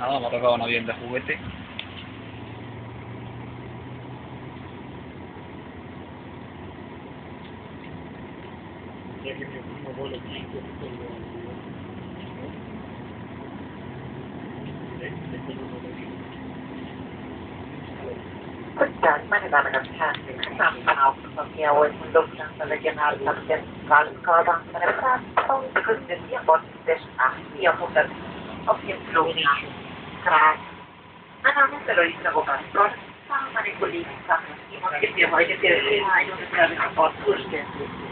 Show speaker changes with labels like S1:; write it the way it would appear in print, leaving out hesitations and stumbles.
S1: nada, me ha tocado un avión de juguete.
S2: Ya que mi último vuelo chico fue
S3: Guten Tag, meine Damen und Herren. Wir können am Aufverkehr und Lufthansa Regionalflugzeug Karlsruhe von der Plattform begrüßen wir Bord zwischen 8400 auf dem Flug nach Graz. Mein Name ist Eloisa Robertson. Meine Kollegen sagen, ich muss dir heute für den Ein- und Serviceport zuständig.